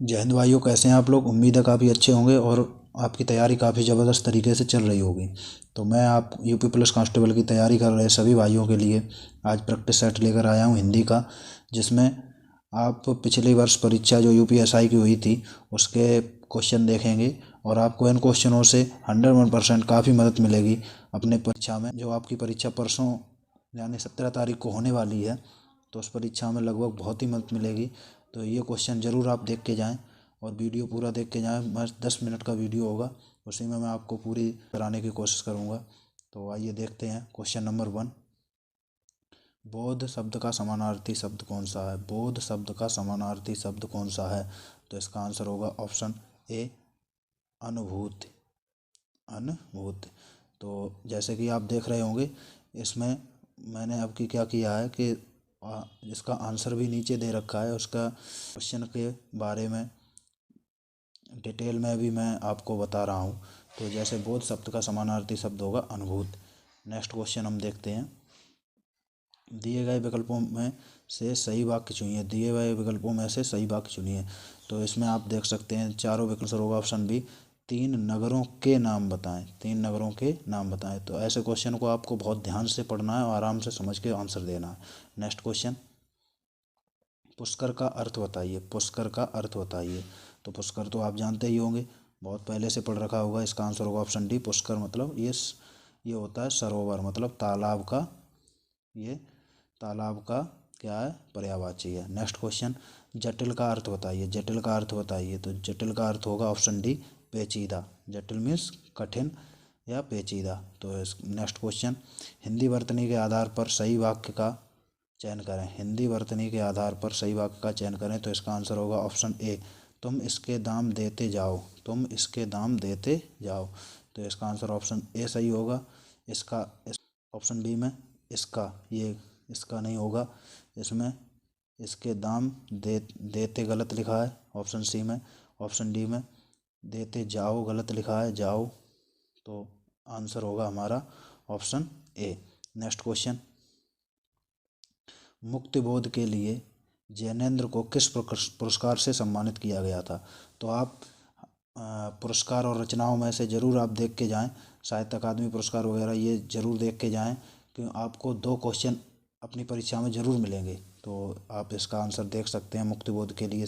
जय हिंद भाइयों, कैसे हैं आप लोग। उम्मीद है काफ़ी अच्छे होंगे और आपकी तैयारी काफ़ी ज़बरदस्त तरीके से चल रही होगी। तो मैं आप यूपी पुलिस कांस्टेबल की तैयारी कर रहे सभी भाइयों के लिए आज प्रैक्टिस सेट लेकर आया हूं हिंदी का, जिसमें आप पिछले वर्ष परीक्षा जो यूपीएसआई की हुई थी उसके क्वेश्चन देखेंगे और आपको इन क्वेश्चनों से 101% काफ़ी मदद मिलेगी अपने परीक्षा में। जो आपकी परीक्षा परसों यानी 17 तारीख को होने वाली है, तो उस परीक्षा में लगभग बहुत ही मदद मिलेगी। तो ये क्वेश्चन ज़रूर आप देख के जाएं और वीडियो पूरा देख के जाएं। बस 10 मिनट का वीडियो होगा, उसी में मैं आपको पूरी कराने की कोशिश करूंगा। तो आइए देखते हैं क्वेश्चन नंबर 1। बोध शब्द का समानार्थी शब्द कौन सा है। बोध शब्द का समानार्थी शब्द कौन सा है। तो इसका आंसर होगा ऑप्शन ए, अनुभूति। अनुभूति। तो जैसे कि आप देख रहे होंगे, इसमें मैंने अब की क्या किया है कि इसका आंसर भी नीचे दे रखा है। उसका क्वेश्चन के बारे में डिटेल में भी मैं आपको बता रहा हूँ। तो जैसे बोध शब्द का समानार्थी शब्द होगा अनुभूत। नेक्स्ट क्वेश्चन हम देखते हैं। दिए गए विकल्पों में से सही वाक्य चुनिए। दिए गए विकल्पों में से सही वाक्य चुनिए। तो इसमें आप देख सकते हैं चारों विकल्प होगा ऑप्शन बी, 3 नगरों के नाम बताएं। 3 नगरों के नाम बताएं। तो ऐसे क्वेश्चन को आपको बहुत ध्यान से पढ़ना है और आराम से समझ के आंसर देना है। नेक्स्ट क्वेश्चन, पुष्कर का अर्थ बताइए। पुष्कर का अर्थ बताइए। तो पुष्कर तो आप जानते ही होंगे, बहुत पहले से पढ़ रखा होगा। इसका आंसर होगा ऑप्शन डी, पुष्कर मतलब ये होता है सरोवर, मतलब तालाब का। ये तालाब का क्या है, पर्यायवाची है। नेक्स्ट क्वेश्चन, जटिल का अर्थ बताइए। जटिल का अर्थ बताइए। तो जटिल का अर्थ होगा ऑप्शन डी, पेचीदा। जटिल मीन्स कठिन या पेचीदा। तो नेक्स्ट क्वेश्चन, हिंदी वर्तनी के आधार पर सही वाक्य का चयन करें। हिंदी वर्तनी के आधार पर सही वाक्य का चयन करें। तो इसका आंसर होगा ऑप्शन ए, तुम इसके दाम देते जाओ। तुम इसके दाम देते जाओ। तो इसका आंसर ऑप्शन ए सही होगा। ऑप्शन बी में इसका नहीं होगा। इसमें इसके दाम देते गलत लिखा है ऑप्शन सी में। ऑप्शन डी में देते जाओ गलत लिखा है, जाओ। तो आंसर होगा हमारा ऑप्शन ए। नेक्स्ट क्वेश्चन, मुक्ति बोध के लिए जैनेन्द्र को किस पुरस्कार से सम्मानित किया गया था। तो आप पुरस्कार और रचनाओं में से ज़रूर आप देख के जाएं, साहित्य अकादमी पुरस्कार वगैरह ये ज़रूर देख के जाएं, क्योंकि आपको 2 क्वेश्चन अपनी परीक्षा में ज़रूर मिलेंगे। तो आप इसका आंसर देख सकते हैं। मुक्तिबोध के लिए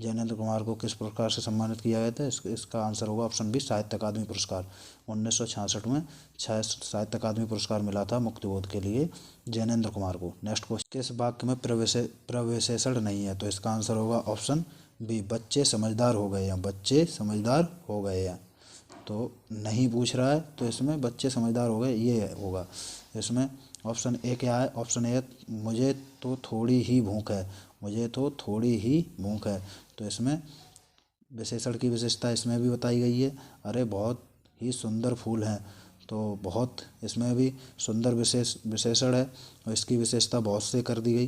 जैनेन्द्र कुमार को किस पुरस्कार से सम्मानित किया गया था। इसका आंसर होगा ऑप्शन बी, साहित्य अकादमी पुरस्कार। 1966 में साहित्य अकादमी पुरस्कार मिला था मुक्तिबोध के लिए जैनेन्द्र कुमार को। नेक्स्ट क्वेश्चन, किस वाक्य में प्रविशेषण नहीं है। तो इसका आंसर होगा ऑप्शन बी, बच्चे समझदार हो गए हैं। बच्चे समझदार हो गए हैं। तो नहीं पूछ रहा है, तो इसमें बच्चे समझदार हो गए ये होगा। इसमें ऑप्शन ए क्या है। ऑप्शन ए, मुझे तो थोड़ी ही भूख है। मुझे तो थोड़ी ही भूख है। तो इसमें विशेषण की विशेषता इसमें भी बताई गई है। अरे बहुत ही सुंदर फूल हैं। तो बहुत इसमें भी सुंदर विशेषण है और इसकी विशेषता बहुत से कर दी गई।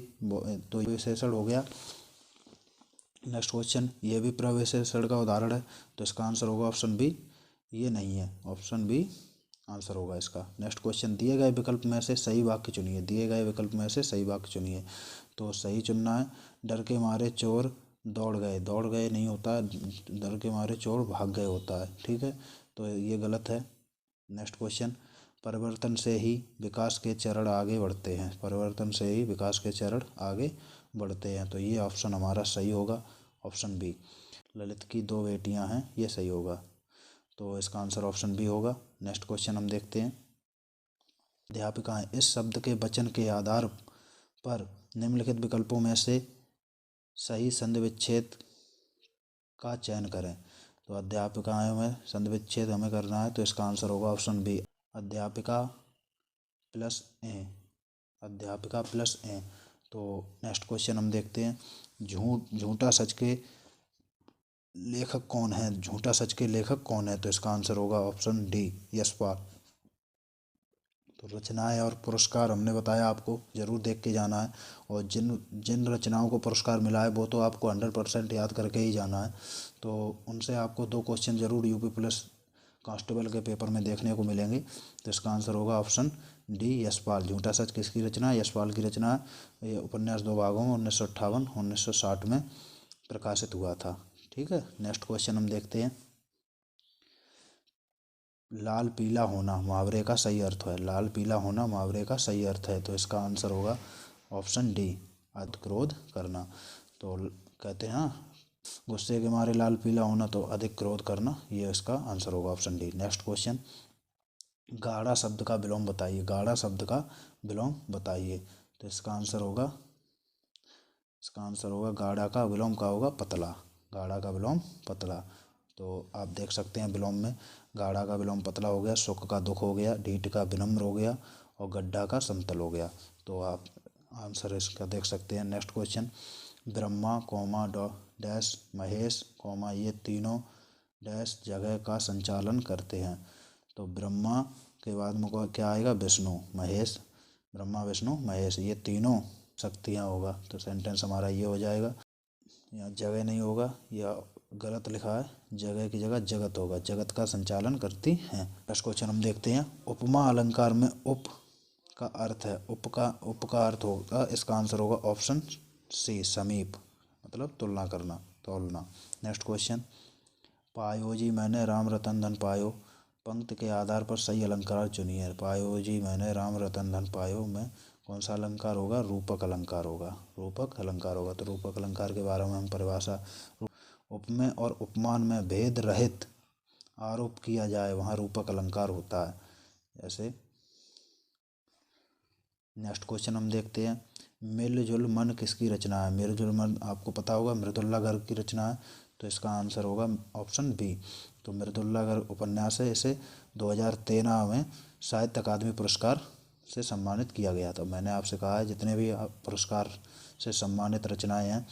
तो ये विशेषण हो गया। नेक्स्ट क्वेश्चन, ये भी प्रविशेषण का उदाहरण है। तो इसका आंसर होगा ऑप्शन बी, ये नहीं है। ऑप्शन बी आंसर होगा इसका। नेक्स्ट क्वेश्चन, दिए गए विकल्प में से सही वाक्य चुनिए। दिए गए विकल्प में से सही वाक्य चुनिए। तो सही चुनना है, डर के मारे चोर दौड़ गए। दौड़ गए नहीं होता है, डर के मारे चोर भाग गए होता है। ठीक है, तो ये गलत है। नेक्स्ट क्वेश्चन, परिवर्तन से ही विकास के चरण आगे बढ़ते हैं। परिवर्तन से ही विकास के चरण आगे बढ़ते हैं। तो ये ऑप्शन हमारा सही होगा, ऑप्शन बी। ललित की 2 बेटियां हैं, ये सही होगा। तो इसका आंसर ऑप्शन बी होगा। नेक्स्ट क्वेश्चन हम देखते हैं। अध्यापिकाएं इस शब्द के वचन के आधार पर निम्नलिखित विकल्पों में से सही संधि विच्छेद का चयन करें। तो अध्यापिकाएं में संधि विच्छेद हमें करना है। तो इसका आंसर होगा ऑप्शन बी, अध्यापिका प्लस ए। अध्यापिका प्लस ए। तो नेक्स्ट क्वेश्चन हम देखते हैं। झूठा सच के लेखक कौन है। झूठा सच के लेखक कौन है। तो इसका आंसर होगा ऑप्शन डी, यशपाल। तो रचनाएं और पुरस्कार हमने बताया, आपको ज़रूर देख के जाना है। और जिन जिन रचनाओं को पुरस्कार मिला है वो तो आपको 100% याद करके ही जाना है। तो उनसे आपको 2 क्वेश्चन ज़रूर यूपी पुलिस कांस्टेबल के पेपर में देखने को मिलेंगे। तो इसका आंसर होगा ऑप्शन डी, यशपाल। झूठा सच किसकी रचना है, यशपाल की रचना है। ये उपन्यास 2 भागों में 1958 1960 में प्रकाशित हुआ था। ठीक है, नेक्स्ट क्वेश्चन हम देखते हैं। लाल पीला होना मुहावरे का सही अर्थ है। लाल पीला होना मुहावरे का सही अर्थ है, तो इसका आंसर होगा ऑप्शन डी, अति क्रोध करना। तो कहते हैं गुस्से के मारे लाल पीला होना, तो अधिक क्रोध करना, ये इसका आंसर होगा ऑप्शन डी। नेक्स्ट क्वेश्चन, गाढ़ा शब्द का विलोम बताइए। गाढ़ा शब्द का विलोम बताइए, तो इसका आंसर होगा गाढ़ा का विलोम का होगा पतला। गाढ़ा का विलोम पतला। तो आप देख सकते हैं विलोम में गाढ़ा का विलोम पतला हो गया, सुख का दुख हो गया, ढीठ का विनम्र हो गया और गड्ढा का समतल हो गया। तो आप आंसर इसका देख सकते हैं। Next question, Brahma comma dash Mahesh comma ये तीनों डैश जगह का संचालन करते हैं। तो ब्रह्मा के बाद में क्या आएगा, विष्णु महेश, ब्रह्मा विष्णु महेश, ये तीनों शक्तियाँ होगा। तो सेंटेंस हमारा ये हो जाएगा। यहाँ जगह नहीं होगा, या गलत लिखा है, जगह की जगह जगत होगा, जगत का संचालन करती हैं। नेक्स्ट क्वेश्चन हम देखते हैं। उपमा अलंकार में उप का अर्थ है, उप का अर्थ होगा, इसका आंसर होगा ऑप्शन सी, समीप, मतलब तुलना करना, तौलना। नेक्स्ट क्वेश्चन, पायो जी मैंने राम रतन धन पायो, पंक्ति के आधार पर सही अलंकार चुनिए। पायो जी मैंने राम रतन धन पायो में कौन सा अलंकार होगा, रूपक अलंकार होगा, रूपक अलंकार होगा। तो रूपक अलंकार के बारे में हम परिभाषा, उपमेय और उपमान में भेद रहित आरोप किया जाए वहाँ रूपक अलंकार होता है। जैसे नेक्स्ट क्वेश्चन हम देखते हैं। मिलजुल मन किसकी रचना है। मिलजुल मन आपको पता होगा मृदुल्ला गर्ग की रचना है, तो इसका आंसर होगा ऑप्शन बी। तो मृदुल्ला गर्ग उपन्यास है, इसे 2013 में साहित्य अकादमी पुरस्कार से सम्मानित किया गया था। मैंने आपसे कहा है जितने भी पुरस्कार से सम्मानित रचनाएं हैं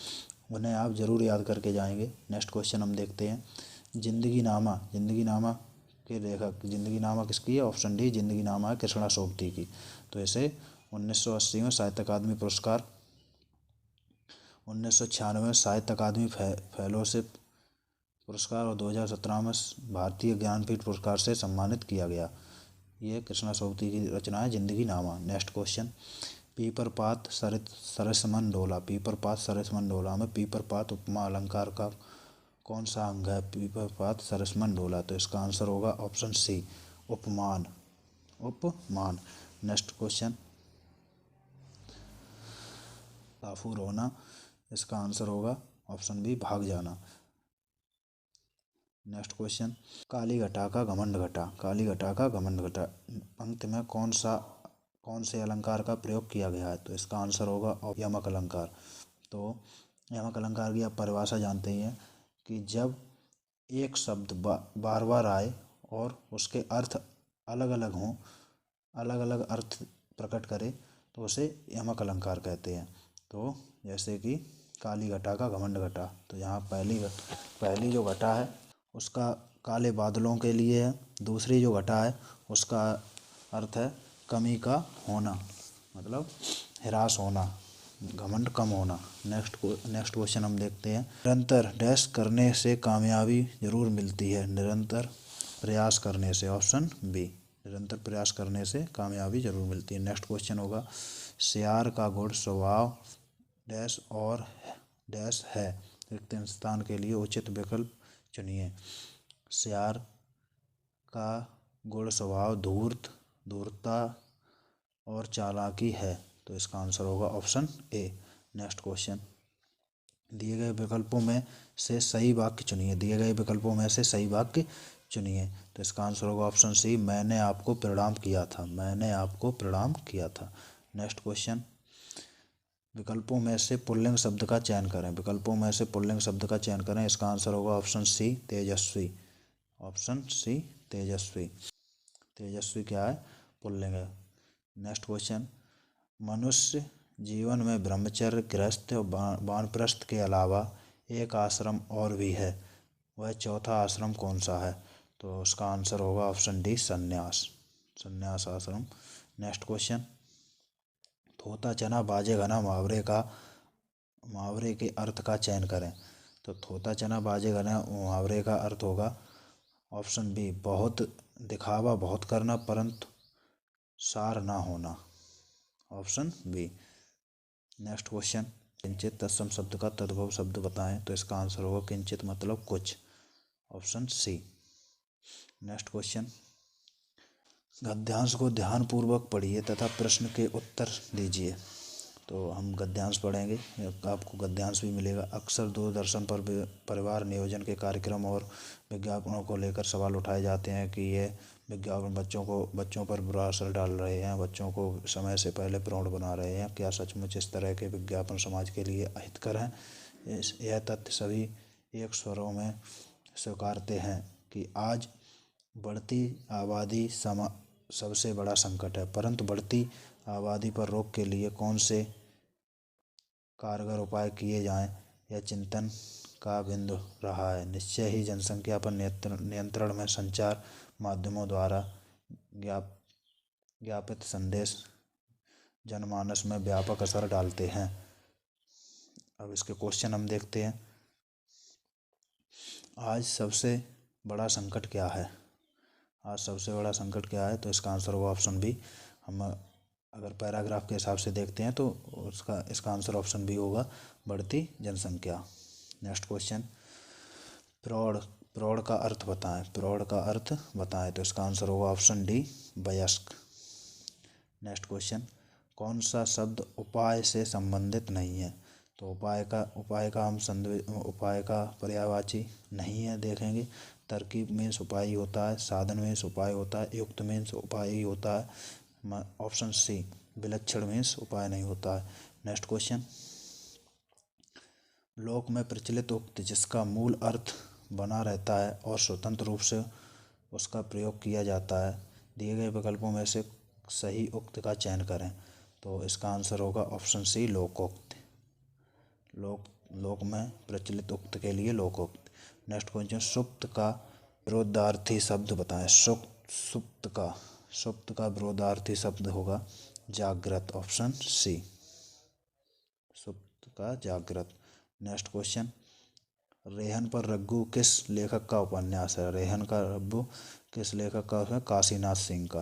उन्हें आप जरूर याद करके जाएंगे। नेक्स्ट क्वेश्चन हम देखते हैं। जिंदगी नामा के लेखक, जिंदगी नामा किसकी है, ऑप्शन डी, जिंदगी नामा है कृष्णा सोबती की। तो इसे 1980 में साहित्य अकादमी पुरस्कार, 1996 में साहित्य अकादमी फेलोशिप पुरस्कार और 2017 में भारतीय ज्ञानपीठ पुरस्कार से सम्मानित किया गया। ये कृष्णा सोबती की रचना है जिंदगी नामा। नेक्स्ट क्वेश्चन, पीपर पात सरस मन डोला। पीपर पात सरस मन डोला में पीपर पात उपमा अलंकार का कौन सा अंग है, पीपर पात सरस मन डोला। तो इसका आंसर होगा ऑप्शन सी, उपमान, उपमान। नेक्स्ट क्वेश्चन, काफूर होना, इसका आंसर होगा ऑप्शन बी, भाग जाना। नेक्स्ट क्वेश्चन, काली घटा का घमंड घटा। काली घटा का घमंड घटा पंक्ति में कौन से अलंकार का प्रयोग किया गया है। तो इसका आंसर होगा यमक अलंकार। तो यमक अलंकार की आप परिभाषा जानते ही हैं कि जब एक शब्द बार बार आए और उसके अर्थ अलग अलग हों, अलग अलग अर्थ प्रकट करे, तो उसे यमक अलंकार कहते हैं। तो जैसे कि काली घटा का घमंड घटा, तो यहाँ पहली जो घटा है उसका काले बादलों के लिए है, दूसरी जो घटा है उसका अर्थ है कमी का होना, मतलब ह्रास होना, घमंड कम होना। नेक्स्ट क्वेश्चन हम देखते हैं। निरंतर डैश करने से कामयाबी जरूर मिलती है। निरंतर प्रयास करने से, ऑप्शन बी, निरंतर प्रयास करने से कामयाबी जरूर मिलती है। नेक्स्ट क्वेश्चन होगा, सियार का गुण स्वभाव डैश और डैश है। रिक्त स्थान के लिए उचित विकल्प चुनिए। सियार का गुण स्वभाव धूर्तता और चालाकी है, तो इसका आंसर होगा ऑप्शन ए। नेक्स्ट क्वेश्चन, दिए गए विकल्पों में से सही वाक्य चुनिए। दिए गए विकल्पों में से सही वाक्य चुनिए, तो इसका आंसर होगा ऑप्शन सी, मैंने आपको प्रणाम किया था। मैंने आपको प्रणाम किया था। नेक्स्ट क्वेश्चन, विकल्पों में से पुल्लिंग शब्द का चयन करें। विकल्पों में से पुल्लिंग शब्द का चयन करें, इसका आंसर होगा ऑप्शन सी, तेजस्वी। ऑप्शन सी, तेजस्वी। तेजस्वी क्या है, पुल्लिंग है। नेक्स्ट क्वेश्चन, मनुष्य जीवन में ब्रह्मचर्य, गृहस्थ और वानप्रस्थ के अलावा एक आश्रम और भी है, वह चौथा आश्रम कौन सा है। तो उसका आंसर होगा ऑप्शन डी, संन्यास, संन्यास आश्रम। नेक्स्ट क्वेश्चन, थोता चना बाजे घना मुहावरे के अर्थ का चयन करें। तो थोता चना बाजे घना मुहावरे का अर्थ होगा ऑप्शन बी, बहुत दिखावा बहुत करना परंतु सार ना होना, ऑप्शन बी। नेक्स्ट क्वेश्चन, किंचित तत्सम शब्द का तद्भव शब्द बताएं। तो इसका आंसर होगा किंचित मतलब कुछ, ऑप्शन सी। नेक्स्ट क्वेश्चन, गद्यांश को ध्यानपूर्वक पढ़िए तथा प्रश्न के उत्तर दीजिए। तो हम गद्यांश पढ़ेंगे, आपको गद्यांश भी मिलेगा। अक्सर दूरदर्शन पर परिवार नियोजन के कार्यक्रम और विज्ञापनों को लेकर सवाल उठाए जाते हैं कि ये विज्ञापन बच्चों पर बुरा असर डाल रहे हैं, बच्चों को समय से पहले प्रौढ़ बना रहे हैं। क्या सचमुच इस तरह के विज्ञापन समाज के लिए अहितकर हैं? यह तथ्य सभी एक स्वरों में स्वीकारते हैं कि आज बढ़ती आबादी सबसे बड़ा संकट है, परंतु बढ़ती आबादी पर रोक के लिए कौन से कारगर उपाय किए जाएं, यह चिंतन का बिंदु रहा है। निश्चय ही जनसंख्या पर नियंत्रण में संचार माध्यमों द्वारा ज्ञापित संदेश जनमानस में व्यापक असर डालते हैं। अब इसके क्वेश्चन हम देखते हैं। आज सबसे बड़ा संकट क्या है? आज सबसे बड़ा संकट क्या है? तो इसका आंसर होगा ऑप्शन बी। हम अगर पैराग्राफ के हिसाब से देखते हैं तो इसका आंसर ऑप्शन बी होगा, बढ़ती जनसंख्या। नेक्स्ट क्वेश्चन, प्रौढ़ का अर्थ बताएं। प्रौढ़ का अर्थ बताएं। तो इसका आंसर होगा ऑप्शन डी, वयस्क। नेक्स्ट क्वेश्चन, कौन सा शब्द उपाय से संबंधित नहीं है? तो उपाय का पर्यायवाची नहीं है, देखेंगे। तरकीब मीन्स उपाय ही होता है, साधन मीन्स उपाय होता है, युक्त मीन्स उपाय ही होता है। ऑप्शन सी, विलक्षण मीन्स उपाय नहीं होता है। नेक्स्ट क्वेश्चन, लोक में प्रचलित उक्त जिसका मूल अर्थ बना रहता है और स्वतंत्र रूप से उसका प्रयोग किया जाता है, दिए गए विकल्पों में से सही उक्त का चयन करें। तो इसका आंसर होगा ऑप्शन सी, लोकोक्त। लोक में प्रचलित उक्त के लिए लोकोक्त। नेक्स्ट क्वेश्चन, सुप्त का विरोधार्थी शब्द बताएं। सुप्त का विरोधार्थी शब्द होगा जागृत, ऑप्शन सी, सुप्त का जागृत। नेक्स्ट क्वेश्चन, रेहन पर रघु किस लेखक का उपन्यास है? रेहन का रघु किस लेखक का है? काशीनाथ सिंह का।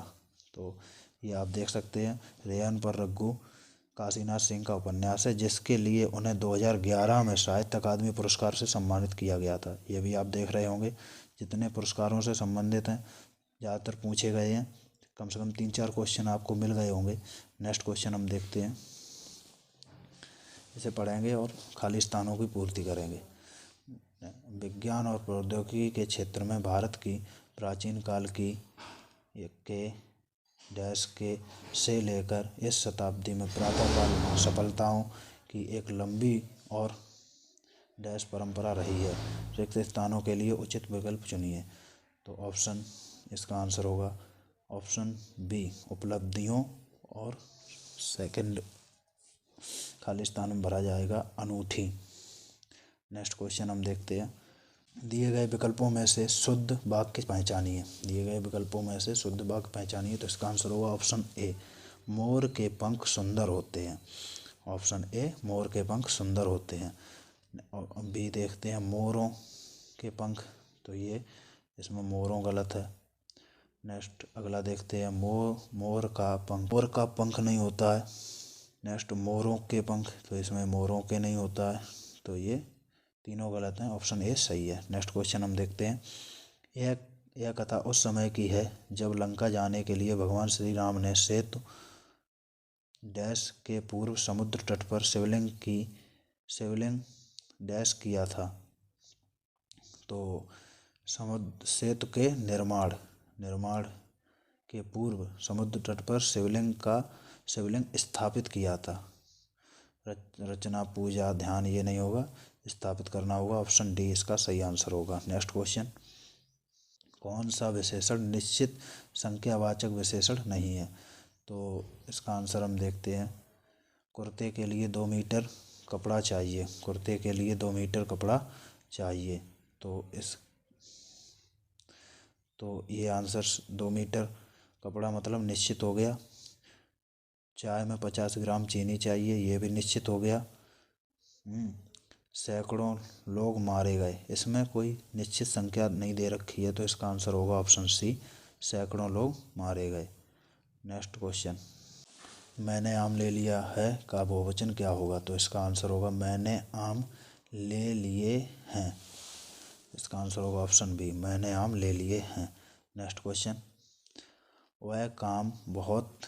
तो ये आप देख सकते हैं, रेहन पर रघु काशीनाथ सिंह का उपन्यास है, जिसके लिए उन्हें 2011 में साहित्य अकादमी पुरस्कार से सम्मानित किया गया था। ये भी आप देख रहे होंगे, जितने पुरस्कारों से संबंधित हैं ज़्यादातर पूछे गए हैं। कम से कम 3-4 क्वेश्चन आपको मिल गए होंगे। नेक्स्ट क्वेश्चन हम देखते हैं, इसे पढ़ेंगे और खाली स्थानों की पूर्ति करेंगे। विज्ञान और प्रौद्योगिकी के क्षेत्र में भारत की प्राचीन काल की के डैश के से लेकर इस शताब्दी में प्रातःकाल सफलताओं की एक लंबी और डैश परंपरा रही है। रिक्त स्थानों के लिए उचित विकल्प चुनिए। तो ऑप्शन, इसका आंसर होगा ऑप्शन बी, उपलब्धियों, और सेकंड खाली स्थान में भरा जाएगा अनूठी। नेक्स्ट क्वेश्चन हम देखते हैं, दिए गए विकल्पों में से शुद्ध वाक्य पहचानिए। दिए गए विकल्पों में से शुद्ध वाक्य पहचानिए। तो इसका आंसर होगा ऑप्शन ए, मोर के पंख सुंदर होते हैं। ऑप्शन ए, मोर के पंख सुंदर होते हैं। और बी देखते हैं, मोरों के पंख, तो ये इसमें मोरों गलत है। नेक्स्ट अगला देखते हैं, मोर का पंख नहीं होता है। नेक्स्ट मोरों के पंख, तो इसमें मोरों के नहीं होता है। तो ये तीनों गलत हैं, ऑप्शन ए सही है। नेक्स्ट क्वेश्चन हम देखते हैं, यह कथा उस समय की है जब लंका जाने के लिए भगवान श्री राम ने सेतु डैश के पूर्व समुद्र तट पर शिवलिंग डैश किया था। तो सेतु के निर्माण के पूर्व समुद्र तट पर शिवलिंग स्थापित किया था। रचना, पूजा, ध्यान ये नहीं होगा, स्थापित करना होगा। ऑप्शन डी इसका सही आंसर होगा। नेक्स्ट क्वेश्चन, कौन सा विशेषण निश्चित संख्यावाचक विशेषण नहीं है? तो इसका आंसर हम देखते हैं, कुर्ते के लिए 2 मीटर कपड़ा चाहिए। कुर्ते के लिए 2 मीटर कपड़ा चाहिए। तो ये आंसर 2 मीटर कपड़ा मतलब निश्चित हो गया। चाय में 50 ग्राम चीनी चाहिए, ये भी निश्चित हो गया। सैकड़ों लोग मारे गए, इसमें कोई निश्चित संख्या नहीं दे रखी है, तो इसका आंसर होगा ऑप्शन सी, सैकड़ों लोग मारे गए। नेक्स्ट क्वेश्चन, मैंने आम ले लिया है का बहुवचन क्या होगा? तो इसका आंसर होगा मैंने आम ले लिए हैं। इसका आंसर होगा ऑप्शन बी, मैंने आम ले लिए हैं। नेक्स्ट क्वेश्चन, वह काम बहुत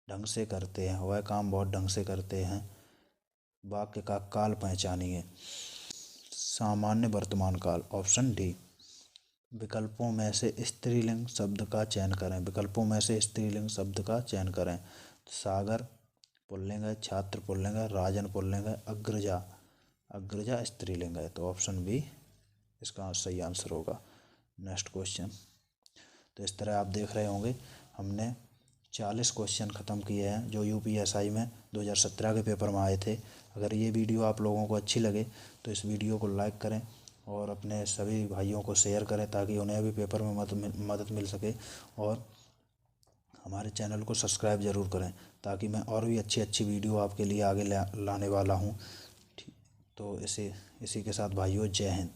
ढंग से करते हैं। वह काम बहुत ढंग से करते हैं वाक्य का काल पहचानिए। सामान्य वर्तमान काल, ऑप्शन डी। विकल्पों में से स्त्रीलिंग शब्द का चयन करें। विकल्पों में से स्त्रीलिंग शब्द का चयन करें। सागर पुल्लिंग है, छात्र पुल्लिंग है, राजन पुल्लिंग है, अग्रजा, अग्रजा स्त्रीलिंग है। तो ऑप्शन बी इसका सही आंसर होगा। नेक्स्ट क्वेश्चन, तो इस तरह आप देख रहे होंगे हमने 40 क्वेश्चन ख़त्म किए हैं जो यूपीएसआई में 2017 के पेपर में आए थे। अगर ये वीडियो आप लोगों को अच्छी लगे तो इस वीडियो को लाइक करें और अपने सभी भाइयों को शेयर करें ताकि उन्हें भी पेपर में मदद मिल सके। और हमारे चैनल को सब्सक्राइब ज़रूर करें ताकि मैं और भी अच्छी अच्छी वीडियो आपके लिए आगे लाने वाला हूँ। ठीक, तो इसी के साथ भाइयों, जय हिंद।